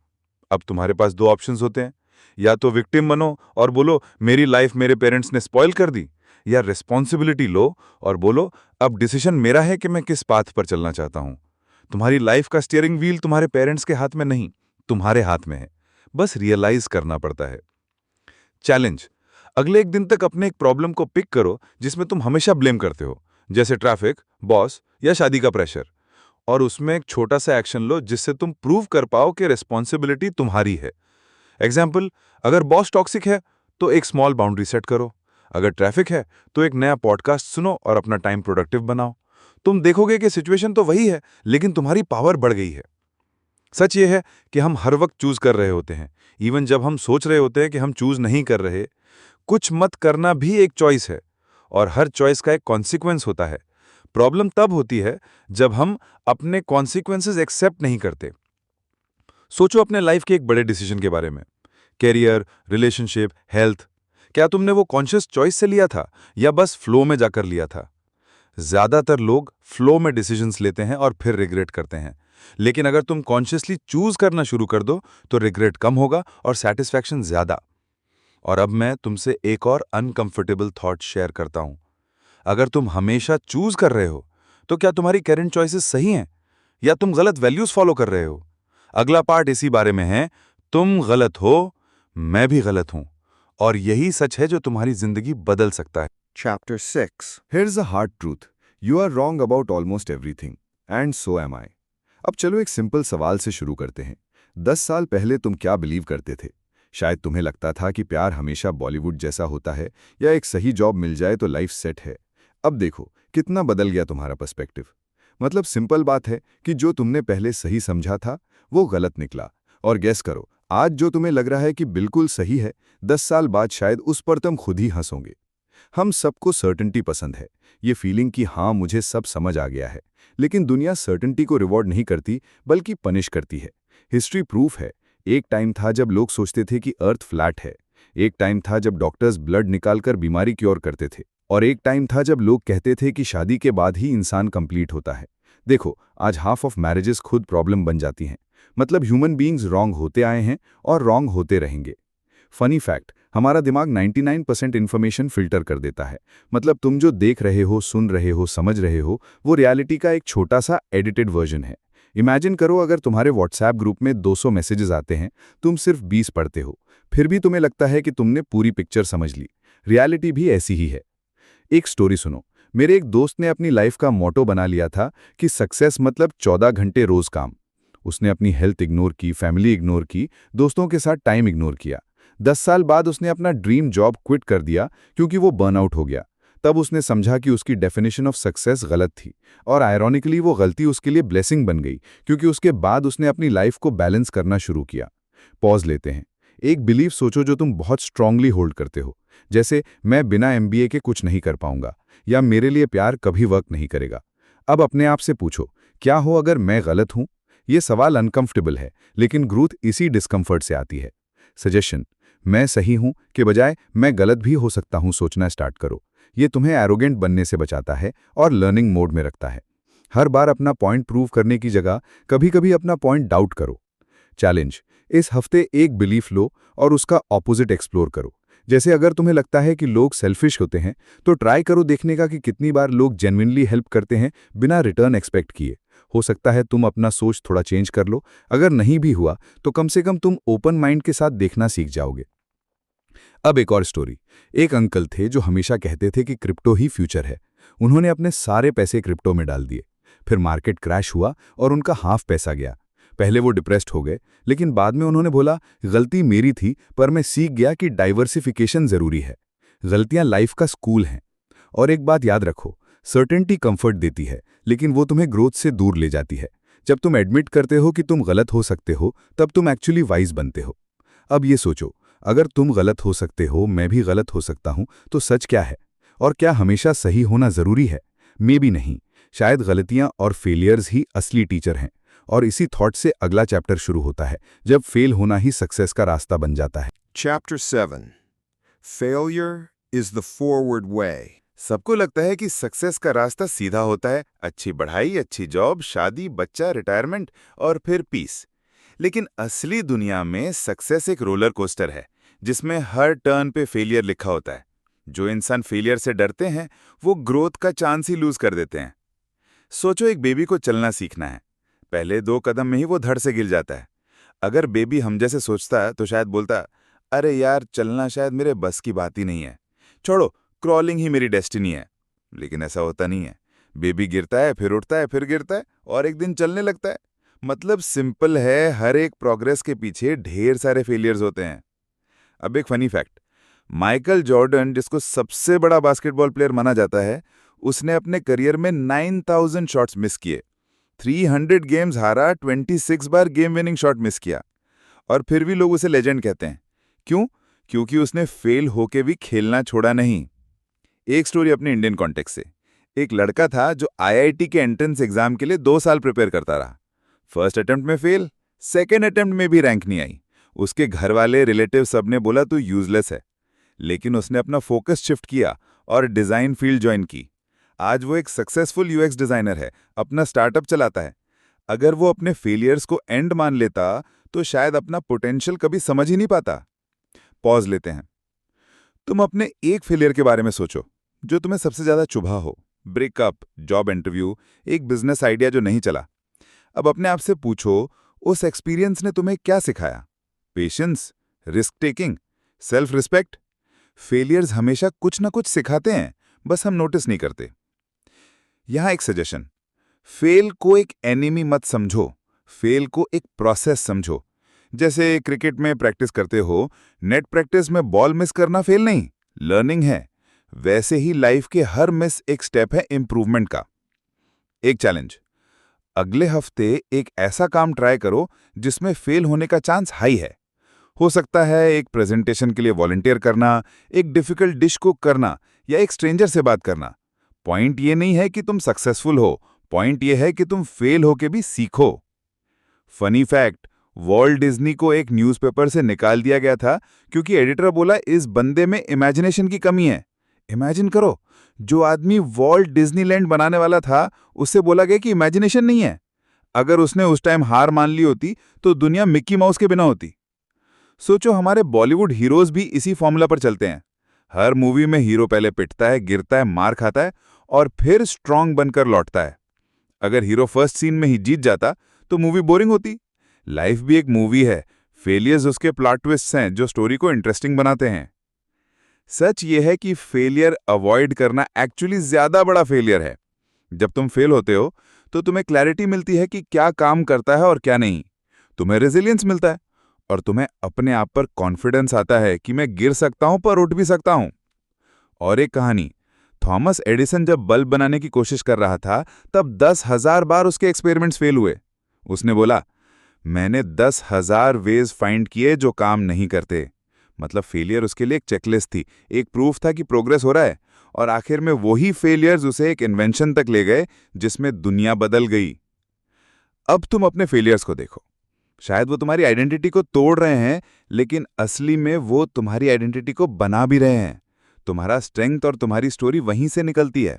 अब तुम्हारे पास दो ऑप्शंस होते हैं, या तो विक्टिम बनो और बोलो मेरी लाइफ मेरे पेरेंट्स ने स्पॉइल कर दी, या रिस्पॉन्सिबिलिटी लो और बोलो अब डिसीजन मेरा है कि मैं किस पाथ पर चलना चाहता हूं। तुम्हारी लाइफ का स्टीयरिंग व्हील तुम्हारे पेरेंट्स के हाथ में नहीं, तुम्हारे हाथ में है। बस रियलाइज करना पड़ता है। चैलेंज, अगले एक दिन तक अपने एक प्रॉब्लम को पिक करो जिसमें तुम हमेशा ब्लेम करते हो, जैसे ट्रैफिक, बॉस या शादी का प्रेशर, और उसमें एक छोटा सा एक्शन लो जिससे तुम प्रूव कर पाओ कि रिस्पॉन्सिबिलिटी तुम्हारी है। एग्जाम्पल, अगर बॉस टॉक्सिक है तो एक स्मॉल बाउंड्री सेट करो, अगर ट्रैफिक है तो एक नया पॉडकास्ट सुनो और अपना टाइम प्रोडक्टिव बनाओ। तुम देखोगे कि सिचुएशन तो वही है, लेकिन तुम्हारी पावर बढ़ गई है। सच ये है कि हम हर वक्त चूज कर रहे होते हैं, इवन जब हम सोच रहे होते हैं कि हम चूज नहीं कर रहे। कुछ मत करना भी एक चॉइस है, और हर चॉइस का एक कॉन्सिक्वेंस होता है। प्रॉब्लम तब होती है जब हम अपने कॉन्सिक्वेंसेस एक्सेप्ट नहीं करते। सोचो अपने लाइफ के एक बड़े डिसीजन के बारे में, कैरियर, रिलेशनशिप, हेल्थ। क्या तुमने वो कॉन्शियस चॉइस से लिया था या बस फ्लो में जाकर लिया था? ज्यादातर लोग फ्लो में डिसीजंस लेते हैं और फिर रिग्रेट करते हैं, लेकिन अगर तुम कॉन्शियसली चूज करना शुरू कर दो तो रिग्रेट कम होगा और सेटिस्फैक्शन ज्यादा। और अब मैं तुमसे एक और अनकंफर्टेबल थॉट शेयर करता हूं। अगर तुम हमेशा चूज कर रहे हो तो क्या तुम्हारी करंट चॉइसेस सही हैं या तुम गलत वैल्यूज फॉलो कर रहे हो? अगला पार्ट इसी बारे में है। तुम गलत हो, मैं भी गलत हूं, और यही सच है जो तुम्हारी जिंदगी बदल सकता है। Chapter 6. Here's the hard truth. You are wrong about almost everything. And so am I. अब चलो एक सिंपल सवाल से शुरू करते हैं। 10 साल पहले तुम क्या बिलीव करते थे? शायद तुम्हें लगता था कि प्यार हमेशा बॉलीवुड जैसा होता है, या एक सही जॉब मिल जाए तो लाइफ सेट है। अब देखो कितना बदल गया तुम्हारा पर्सपेक्टिव। मतलब सिंपल बात है कि जो तुमने पहले सही समझा था वो गलत निकला। और गेस करो, आज जो तुम्हें लग रहा है कि बिल्कुल सही है, 10 साल बाद शायद उस पर तुम खुद ही हंसोगे। हम सबको सर्टेनिटी पसंद है, ये फीलिंग कि हाँ मुझे सब समझ आ गया है। लेकिन दुनिया सर्टेनिटी को रिवॉर्ड नहीं करती, बल्कि पनिश करती है। हिस्ट्री प्रूफ है, एक टाइम था जब लोग सोचते थे कि अर्थ फ्लैट है, एक टाइम था जब डॉक्टर्स ब्लड निकालकर बीमारी क्योर करते थे, और एक टाइम था जब लोग कहते थे कि शादी के बाद ही इंसान कंप्लीट होता है। देखो आज हाफ ऑफ मैरिजेस खुद प्रॉब्लम बन जाती हैं। मतलब ह्यूमन बीइंग्स रॉन्ग होते आए हैं और रॉन्ग होते रहेंगे। फनी फैक्ट, हमारा दिमाग 99% इन्फॉर्मेशन फिल्टर कर देता है। मतलब तुम जो देख रहे हो, सुन रहे हो, समझ रहे हो, वो रियलिटी का एक छोटा सा एडिटेड वर्जन है। इमेजिन करो अगर तुम्हारे व्हाट्सएप ग्रुप में 200 मैसेजेस आते हैं, तुम सिर्फ 20 पढ़ते हो, फिर भी तुम्हें लगता है कि तुमने पूरी पिक्चर समझ ली। रियलिटी भी ऐसी ही है। एक स्टोरी सुनो। मेरे एक दोस्त ने अपनी लाइफ का मोटो बना लिया था कि सक्सेस मतलब 14 घंटे रोज काम। उसने अपनी हेल्थ इग्नोर की, फैमिली इग्नोर की, दोस्तों के साथ टाइम इग्नोर किया। 10 साल बाद उसने अपना ड्रीम जॉब क्विट कर दिया क्योंकि वो बर्नआउट हो गया। तब उसने समझा कि उसकी डेफिनेशन ऑफ सक्सेस गलत थी, और आयरॉनिकली वो गलती उसके लिए ब्लेसिंग बन गई, क्योंकि उसके बाद उसने अपनी लाइफ को बैलेंस करना शुरू किया। पॉज लेते हैं। एक बिलीफ सोचो जो तुम बहुत स्ट्रांगली होल्ड करते हो, जैसे मैं बिना MBA के कुछ नहीं कर पाऊंगा, या मेरे लिए प्यार कभी वर्क नहीं करेगा। अब अपने आप से पूछो, क्या हो अगर मैं गलत हूं? ये सवाल अनकंफर्टेबल है, लेकिन ग्रोथ इसी डिस्कम्फर्ट से आती है। सजेशन, मैं सही हूं के बजाय मैं गलत भी हो सकता हूं सोचना स्टार्ट करो। ये तुम्हें एरोगेंट बनने से बचाता है और लर्निंग मोड में रखता है। हर बार अपना पॉइंट प्रूव करने की जगह कभी कभी अपना पॉइंट डाउट करो। चैलेंज, इस हफ्ते एक बिलीफ लो और उसका ऑपोजिट एक्सप्लोर करो। जैसे अगर तुम्हें लगता है कि लोग सेल्फिश होते हैं, तो ट्राई करो देखने का कि कितनी बार लोग जेन्युइनली हेल्प करते हैं बिना रिटर्न एक्सपेक्ट किए। हो सकता है तुम अपना सोच थोड़ा चेंज कर लो। अगर नहीं भी हुआ तो कम से कम तुम ओपन माइंड के साथ देखना सीख जाओगे। अब एक और स्टोरी। एक अंकल थे जो हमेशा कहते थे कि क्रिप्टो ही फ्यूचर है। उन्होंने अपने सारे पैसे क्रिप्टो में डाल दिए। फिर मार्केट क्रैश हुआ और उनका हाफ पैसा गया। पहले वो डिप्रेस्ड हो गए, लेकिन बाद में उन्होंने बोला, गलती मेरी थी, पर मैं सीख गया कि डाइवर्सिफिकेशन जरूरी है। गलतियां लाइफ का स्कूल हैं। और एक बात याद रखो, सर्टेनिटी कंफर्ट देती है, लेकिन वो तुम्हें ग्रोथ से दूर ले जाती है। जब तुम एडमिट करते हो कि तुम गलत हो सकते हो, तब तुम एक्चुअली वाइज बनते हो। अब ये सोचो, अगर तुम गलत हो सकते हो, मैं भी गलत हो सकता हूं, तो सच क्या है? और क्या हमेशा सही होना जरूरी है? मे भी नहीं। शायद गलतियां और फेलियर्स ही असली टीचर हैं। और इसी थॉट से अगला चैप्टर शुरू होता है, जब फेल होना ही सक्सेस का रास्ता बन जाता है। Chapter 7. Failure is the forward way. सबको लगता है कि सक्सेस का रास्ता सीधा होता है, अच्छी पढ़ाई, अच्छी जॉब, शादी, बच्चा, रिटायरमेंट और फिर पीस। लेकिन असली दुनिया में सक्सेस एक रोलर कोस्टर है, जिसमें हर टर्न पे फेलियर लिखा होता है। जो इंसान फेलियर से डरते हैं, वो ग्रोथ का चांस ही लूज कर देते हैं। सोचो, एक बेबी को चलना सीखना है। पहले 2 कदम में ही वो धड़ से गिर जाता है। अगर बेबी हम जैसे सोचता तो शायद बोलता, अरे यार, चलना शायद मेरे बस की बात ही नहीं है, छोड़ो, क्रॉलिंग ही मेरी डेस्टिनी है। लेकिन ऐसा होता नहीं है। बेबी गिरता है, फिर उठता है, फिर गिरता है और एक दिन चलने लगता है। मतलब सिंपल है, हर एक प्रोग्रेस के पीछे ढेर सारे फेलियर्स होते हैं। अब एक फनी फैक्ट, माइकल जॉर्डन, जिसको सबसे बड़ा बास्केटबॉल प्लेयर माना जाता है, उसने अपने करियर में 9000 शॉट्स मिस किए, 300 गेम्स हारा, 26 बार गेम विनिंग शॉट मिस किया, और फिर भी लोग उसे लेजेंड कहते हैं। क्यों? क्योंकि उसने फेल होके भी खेलना छोड़ा नहीं। एक स्टोरी अपने इंडियन कॉन्टेक्स्ट से। एक लड़का था जो आईआईटी के एंट्रेंस एग्जाम के लिए 2 साल प्रिपेयर करता रहा। फर्स्ट अटेम्प्ट में फेल, सेकेंड अटेम्प्ट में भी रैंक नहीं आई। उसके घर वाले, रिलेटिव सब ने बोला तू यूजलेस है। लेकिन उसने अपना फोकस शिफ्ट किया और डिजाइन फील्ड ज्वाइन की। आज वो एक सक्सेसफुल यूएक्स डिजाइनर है, अपना स्टार्टअप चलाता है। अगर वो अपने फेलियर्स को एंड मान लेता तो शायद अपना पोटेंशियल कभी समझ ही नहीं पाता। पॉज लेते हैं। तुम अपने एक फेलियर के बारे में सोचो जो तुम्हें सबसे ज्यादा चुभा हो। ब्रेकअप, जॉब इंटरव्यू, एक बिजनेस आइडिया जो नहीं चला। अब अपने आप से पूछो, उस एक्सपीरियंस ने तुम्हें क्या सिखाया? Patience, risk taking, self respect? Failures हमेशा कुछ ना कुछ सिखाते हैं, बस हम नोटिस नहीं करते। यहां एक सजेशन, फेल को एक एनिमी मत समझो, फेल को एक प्रोसेस समझो। जैसे क्रिकेट में प्रैक्टिस करते हो, नेट प्रैक्टिस में बॉल मिस करना फेल नहीं, लर्निंग है। वैसे ही लाइफ के हर मिस एक स्टेप है इंप्रूवमेंट का। एक चैलेंज, अगले हफ्ते एक ऐसा काम ट्राई करो जिसमें फेल होने का चांस हाई है। हो सकता है एक प्रेजेंटेशन के लिए वॉलंटियर करना, एक डिफिकल्ट डिश कुक करना या एक स्ट्रेंजर से बात करना। पॉइंट ये नहीं है कि तुम सक्सेसफुल हो, पॉइंट ये है कि तुम फेल होके भी सीखो। फनी फैक्ट, वॉल्ट डिज्नी को एक न्यूज़पेपर से निकाल दिया गया था क्योंकि एडिटर बोला इस बंदे में इमेजिनेशन की कमी है। इमेजिन करो, जो आदमी वॉल्ट डिज्नीलैंड बनाने वाला था, उससे बोला गया कि इमेजिनेशन नहीं है। अगर उसने उस टाइम हार मान ली होती तो दुनिया मिक्की माउस के बिना होती। सोचो, हमारे बॉलीवुड हीरोज भी इसी फॉर्मूला पर चलते हैं। हर मूवी में हीरो पहले पिटता है, गिरता है, मार खाता है और फिर स्ट्रांग बनकर लौटता है। अगर हीरो फर्स्ट सीन में ही जीत जाता तो मूवी बोरिंग होती। लाइफ भी एक मूवी है, फेलियर्स उसके प्लॉट ट्विस्ट्स हैं जो स्टोरी को इंटरेस्टिंग बनाते हैं। सच यह है कि फेलियर अवॉइड करना एक्चुअली ज्यादा बड़ा फेलियर है। जब तुम फेल होते हो तो तुम्हें क्लैरिटी मिलती है कि क्या काम करता है और क्या नहीं। तुम्हें रेजिलियंस मिलता है और तुम्हें अपने आप पर कॉन्फिडेंस आता है कि मैं गिर सकता हूं पर उठ भी सकता हूं। और एक कहानी, थॉमस एडिसन जब बल्ब बनाने की कोशिश कर रहा था तब 10,000 बार उसके एक्सपेरिमेंट्स फेल हुए। उसने बोला, मैंने 10,000 वेज फाइंड किए जो काम नहीं करते। मतलब फेलियर उसके लिए एक चेकलिस्ट थी, एक प्रूफ था कि प्रोग्रेस हो रहा है। और आखिर में वही फेलियर्स उसे एक इन्वेंशन तक ले गए जिसमें दुनिया बदल गई। अब तुम अपने फेलियर्स को देखो। शायद वो तुम्हारी आइडेंटिटी को तोड़ रहे हैं, लेकिन असली में वो तुम्हारी आइडेंटिटी को बना भी रहे हैं। तुम्हारा स्ट्रेंथ और तुम्हारी स्टोरी वहीं से निकलती है।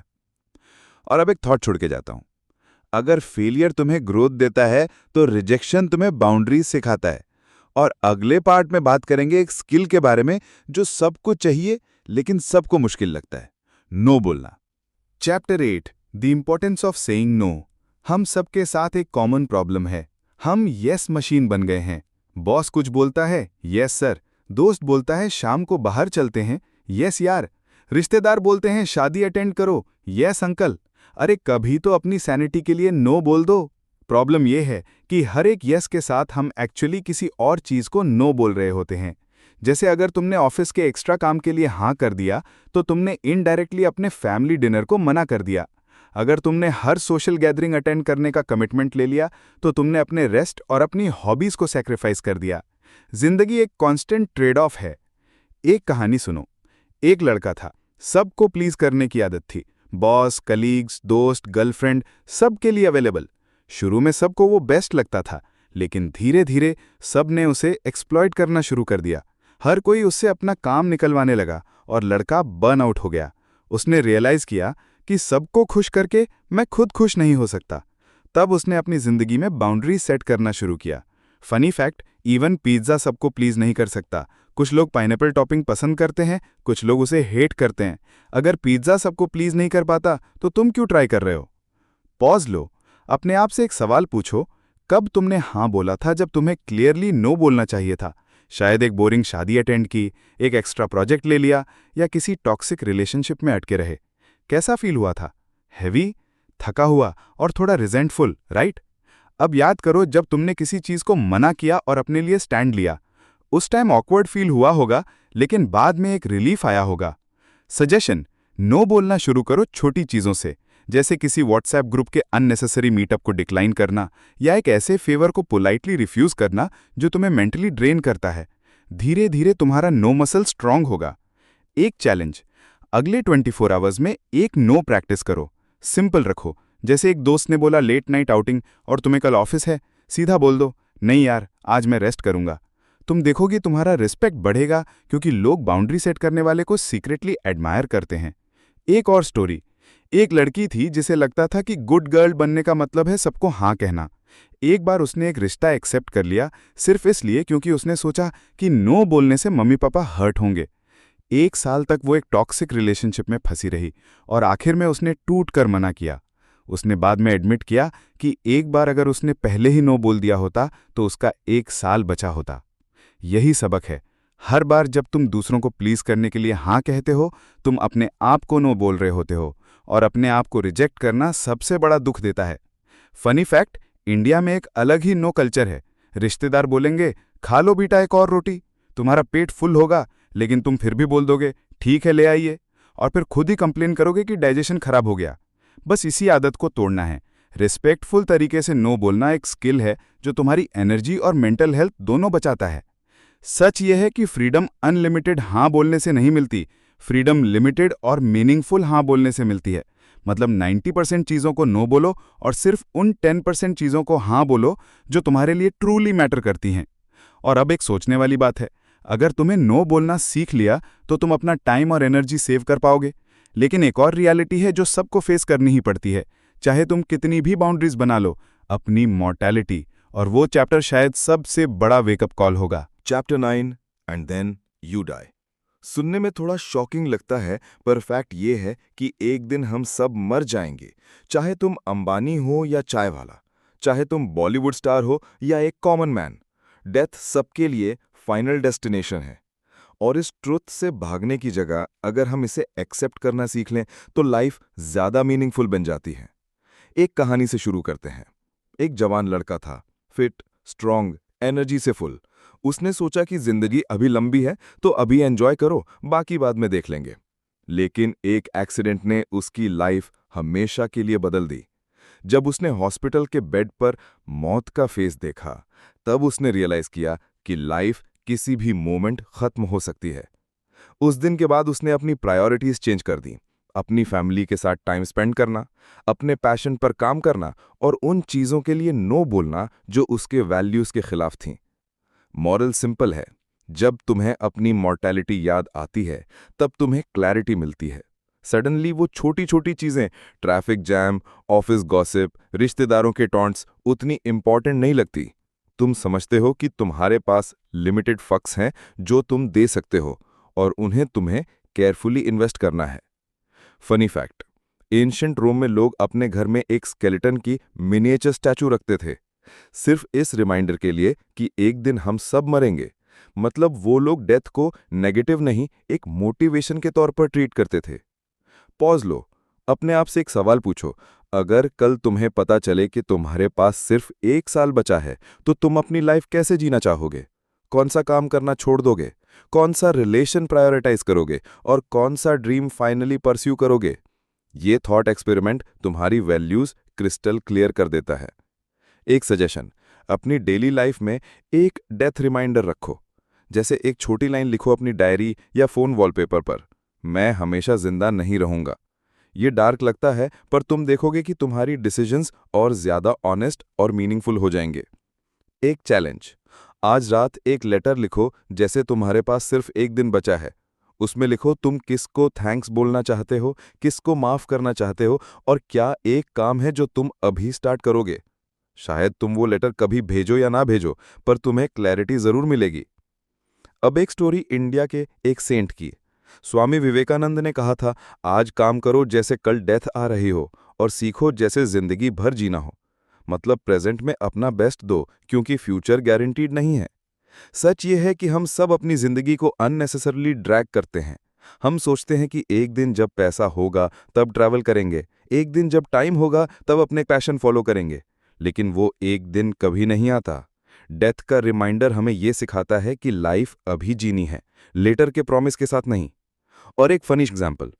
और अब एक थॉट छोड़ के जाता हूं। अगर फेलियर तुम्हें ग्रोथ देता है तो रिजेक्शन तुम्हें बाउंड्रीज सिखाता है। और अगले पार्ट में बात करेंगे एक स्किल के बारे में जो सबको चाहिए लेकिन सबको मुश्किल लगता है, नो बोलना। Chapter 8, the importance of saying no. हम सबके साथ एक कॉमन प्रॉब्लम है, हम यस मशीन बन गए हैं। बॉस कुछ बोलता है, यस सर। दोस्त बोलता है शाम को बाहर चलते हैं, यस यार। रिश्तेदार बोलते हैं शादी अटेंड करो, यस अंकल। अरे कभी तो अपनी सैनिटी के लिए नो बोल दो। प्रॉब्लम यह है कि हर एक यस के साथ हम एक्चुअली किसी और चीज को नो बोल रहे होते हैं। जैसे अगर तुमने ऑफिस के एक्स्ट्रा काम के लिए हाँ कर दिया तो तुमने इनडायरेक्टली अपने फैमिली डिनर को मना कर दिया। अगर तुमने हर सोशल गैदरिंग अटेंड करने का कमिटमेंट ले लिया तो तुमने अपने रेस्ट और अपनी हॉबीज को सैक्रिफाइस कर दिया। जिंदगी एक कांस्टेंट ट्रेड ऑफ है। एक कहानी सुनो। एक लड़का था, सबको प्लीज करने की आदत थी। बॉस, कलीग्स, दोस्त, गर्लफ्रेंड, सबके लिए अवेलेबल। शुरू में सबको वो बेस्ट लगता था, लेकिन धीरे धीरे सब ने उसे एक्सप्लॉइट करना शुरू कर दिया। हर कोई उससे अपना काम निकलवाने लगा और लड़का बर्न आउट हो गया। उसने रियलाइज किया कि सबको खुश करके मैं खुद खुश नहीं हो सकता। तब उसने अपनी जिंदगी में बाउंड्री सेट करना शुरू किया। फनी फैक्ट, इवन पिज्जा सबको प्लीज नहीं कर सकता। कुछ लोग पाइनएप्पल टॉपिंग पसंद करते हैं, कुछ लोग उसे हेट करते हैं। अगर पिज्जा सबको प्लीज नहीं कर पाता तो तुम क्यों ट्राई कर रहे हो? पॉज लो, अपने आप से एक सवाल पूछो, कब तुमने हाँ बोला था जब तुम्हें क्लियरली नो बोलना चाहिए था? शायद एक बोरिंग शादी अटेंड की, एक एक्स्ट्रा प्रोजेक्ट ले लिया, या किसी टॉक्सिक रिलेशनशिप में अटके रहे। कैसा फील हुआ था? हैवी, थका हुआ और थोड़ा रिजेंटफुल, राइट? अब याद करो जब तुमने किसी चीज को मना किया और अपने लिए स्टैंड लिया। उस टाइम ऑकवर्ड फील हुआ होगा, लेकिन बाद में एक रिलीफ आया होगा। सजेशन, नो बोलना शुरू करो छोटी चीजों से, जैसे किसी व्हाट्सएप ग्रुप के अननेसेसरी मीटअप को डिक्लाइन करना या एक ऐसे फेवर को पोलाइटली रिफ्यूज करना जो तुम्हें मेंटली ड्रेन करता है। धीरे धीरे तुम्हारा नो मसल स्ट्रांग होगा। एक चैलेंज, अगले 24 आवर्स में एक नो प्रैक्टिस करो। सिंपल रखो, जैसे एक दोस्त ने बोला लेट नाइट आउटिंग और तुम्हें कल ऑफिस है, सीधा बोल दो, नहीं यार आज मैं रेस्ट करूंगा। तुम देखोगे तुम्हारा रिस्पेक्ट बढ़ेगा, क्योंकि लोग बाउंड्री सेट करने वाले को सीक्रेटली एडमायर करते हैं। एक और स्टोरी। एक लड़की थी जिसे लगता था कि गुड गर्ल बनने का मतलब है सबको हाँ कहना। एक बार उसने एक रिश्ता एक्सेप्ट कर लिया, सिर्फ इसलिए क्योंकि उसने सोचा कि नो बोलने से मम्मी पापा हर्ट होंगे। 1 साल तक वो एक टॉक्सिक रिलेशनशिप में फंसी रही और आखिर में उसने टूट कर मना किया। उसने बाद में एडमिट किया कि एक बार अगर उसने पहले ही नो बोल दिया होता तो उसका 1 साल बचा होता। यही सबक है, हर बार जब तुम दूसरों को प्लीज करने के लिए हाँ कहते हो, तुम अपने आप को नो बोल रहे होते हो, और अपने आप को रिजेक्ट करना सबसे बड़ा दुख देता है। फनी फैक्ट, इंडिया में एक अलग ही नो कल्चर है। रिश्तेदार बोलेंगे खा लो बेटा एक और रोटी, तुम्हारा पेट फुल होगा, लेकिन तुम फिर भी बोल दोगे ठीक है ले आइए, और फिर खुद ही कंप्लेन करोगे कि डाइजेशन खराब हो गया। बस इसी आदत को तोड़ना है। रिस्पेक्टफुल तरीके से नो बोलना एक स्किल है जो तुम्हारी एनर्जी और मेंटल हेल्थ दोनों बचाता है। सच यह है कि फ्रीडम अनलिमिटेड हाँ बोलने से नहीं मिलती, फ्रीडम लिमिटेड और मीनिंगफुल हाँ बोलने से मिलती है। मतलब 90% चीज़ों को नो बोलो और सिर्फ उन 10% चीज़ों को हाँ बोलो जो तुम्हारे लिए ट्रूली मैटर करती हैं। और अब एक सोचने वाली बात है, अगर तुम्हें नो बोलना सीख लिया तो तुम अपना टाइम और एनर्जी सेव कर पाओगे। लेकिन एक और रियलिटी है जो सबको फेस करनी ही पड़ती है, चाहे तुम कितनी भी बाउंड्रीज बना लो, अपनी मॉर्टैलिटी। और वो चैप्टर शायद सबसे बड़ा वेकअप कॉल होगा। Chapter 9 and then you die. सुनने में थोड़ा शॉकिंग लगता है, पर फैक्ट ये है कि एक दिन हम सब मर जाएंगे। चाहे तुम अंबानी हो या चाय वाला, चाहे तुम बॉलीवुड स्टार हो या एक कॉमन मैन, डेथ सबके लिए फाइनल डेस्टिनेशन है। और इस ट्रुथ से भागने की जगह अगर हम इसे एक्सेप्ट करना सीख लें तो लाइफ ज्यादा मीनिंगफुल बन जाती है। एक कहानी से शुरू करते हैं। एक जवान लड़का था, फिट, स्ट्रांग, एनर्जी से फुल। उसने सोचा कि जिंदगी अभी लंबी है तो अभी एंजॉय करो, बाकी बाद में देख लेंगे। लेकिन एक एक्सीडेंट ने उसकी लाइफ हमेशा के लिए बदल दी। जब उसने हॉस्पिटल के बेड पर मौत का फेस देखा, तब उसने रियलाइज किया कि लाइफ किसी भी मोमेंट खत्म हो सकती है। उस दिन के बाद उसने अपनी प्रायोरिटीज चेंज कर दी। अपनी फैमिली के साथ टाइम स्पेंड करना, अपने पैशन पर काम करना और उन चीजों के लिए नो बोलना जो उसके वैल्यूज के खिलाफ थीं। मॉरल सिंपल है, जब तुम्हें अपनी मॉर्टैलिटी याद आती है तब तुम्हें क्लैरिटी मिलती है। सडनली वो छोटी छोटी चीजें, ट्रैफिक जैम, ऑफिस गॉसिप, रिश्तेदारों के टॉन्ट्स उतनी इंपॉर्टेंट नहीं लगती। तुम समझते हो कि तुम्हारे पास लिमिटेड फक्स हैं जो तुम दे सकते हो और उन्हें तुम्हें केयरफुली इन्वेस्ट करना है। फनी फैक्ट, एंशिएंट रोम में लोग अपने घर में एक स्केलेटन की मिनिएचर स्टैचू रखते थे, सिर्फ इस रिमाइंडर के लिए कि एक दिन हम सब मरेंगे। मतलब वो लोग डेथ को नेगेटिव नहीं, एक मोटिवेशन के तौर पर ट्रीट करते थे। पॉज लो, अपने आप से एक सवाल पूछो, अगर कल तुम्हें पता चले कि तुम्हारे पास सिर्फ 1 साल बचा है तो तुम अपनी लाइफ कैसे जीना चाहोगे? कौन सा काम करना छोड़ दोगे? कौन सा रिलेशन प्रायोरिटाइज करोगे और कौन सा ड्रीम फाइनली परस्यू करोगे? ये थॉट एक्सपेरिमेंट तुम्हारी वैल्यूज क्रिस्टल क्लियर कर देता है। एक सजेशन, अपनी डेली लाइफ में एक डेथ रिमाइंडर रखो। जैसे एक छोटी लाइन लिखो अपनी डायरी या फोन वॉलपेपर पर, मैं हमेशा जिंदा नहीं रहूंगा। ये डार्क लगता है, पर तुम देखोगे कि तुम्हारी डिसीजंस और ज्यादा ऑनेस्ट और मीनिंगफुल हो जाएंगे। एक चैलेंज, आज रात एक लेटर लिखो जैसे तुम्हारे पास सिर्फ एक दिन बचा है। उसमें लिखो तुम किसको थैंक्स बोलना चाहते हो, किसको माफ करना चाहते हो, और क्या एक काम है जो तुम अभी स्टार्ट करोगे। शायद तुम वो लेटर कभी भेजो या ना भेजो, पर तुम्हें क्लैरिटी जरूर मिलेगी। अब एक स्टोरी इंडिया के एक सेंट की। स्वामी विवेकानंद ने कहा था, आज काम करो जैसे कल डेथ आ रही हो, और सीखो जैसे जिंदगी भर जीना हो। मतलब प्रेजेंट में अपना बेस्ट दो, क्योंकि फ्यूचर गारंटीड नहीं है। सच ये है कि हम सब अपनी जिंदगी को अननेसेसरली ड्रैग करते हैं। हम सोचते हैं कि एक दिन जब पैसा होगा तब ट्रैवल करेंगे, एक दिन जब टाइम होगा तब अपने पैशन फॉलो करेंगे, लेकिन वो एक दिन कभी नहीं आता। डेथ का रिमाइंडर हमें ये सिखाता है कि लाइफ अभी जीनी है, लेटर के प्रॉमिस के साथ नहीं। और एक फनी एग्जाम्पल,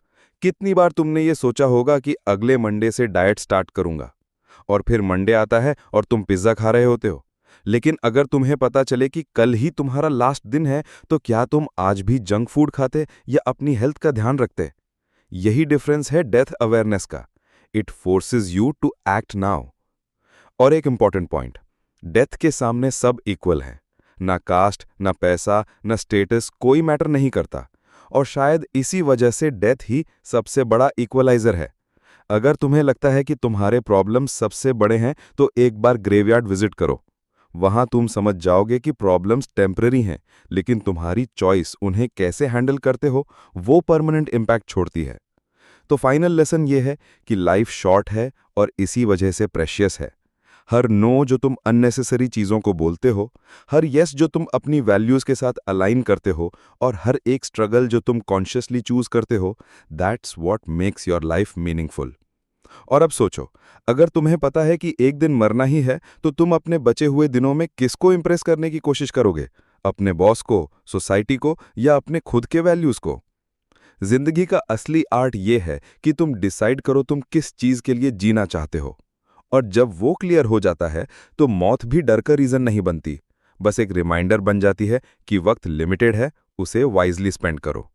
कितनी बार तुमने ये सोचा होगा कि अगले मंडे से डाइट स्टार्ट करूंगा, और फिर मंडे आता है और तुम पिज्जा खा रहे होते हो। लेकिन अगर तुम्हें पता चले कि कल ही तुम्हारा लास्ट दिन है, तो क्या तुम आज भी जंक फूड खाते या अपनी हेल्थ का ध्यान रखते? यही डिफरेंस है डेथ अवेयरनेस का। It forces you to act now. और एक इंपॉर्टेंट पॉइंट, डेथ के सामने सब इक्वल है। ना कास्ट, ना पैसा, ना स्टेटस, कोई मैटर नहीं करता। और शायद इसी वजह से डेथ ही सबसे बड़ा इक्वलाइजर है। अगर तुम्हें लगता है कि तुम्हारे प्रॉब्लम्स सबसे बड़े हैं, तो एक बार ग्रेवयार्ड विजिट करो। वहां तुम समझ जाओगे कि प्रॉब्लम्स टेम्पररी हैं, लेकिन तुम्हारी चॉइस उन्हें कैसे हैंडल करते हो, वो परमानेंट इम्पैक्ट छोड़ती है। तो फाइनल लेसन ये है कि लाइफ शॉर्ट है और इसी वजह से प्रेशियस है। हर नो जो तुम अननेसेसरी चीज़ों को बोलते हो, हर यस जो तुम अपनी वैल्यूज़ के साथ अलाइन करते हो, और हर एक स्ट्रगल जो तुम कॉन्शियसली चूज करते हो, that's what makes your life meaningful. और अब सोचो, अगर तुम्हें पता है कि एक दिन मरना ही है, तो तुम अपने बचे हुए दिनों में किसको इंप्रेस करने की कोशिश करोगे? अपने बॉस को, सोसाइटी को, या अपने खुद के वैल्यूज को? जिंदगी का असली आर्ट ये है कि तुम डिसाइड करो तुम किस चीज के लिए जीना चाहते हो। और जब वो क्लियर हो जाता है, तो मौत भी डर का रीजन नहीं बनती, बस एक रिमाइंडर बन जाती है कि वक्त लिमिटेड है, उसे वाइजली स्पेंड करो।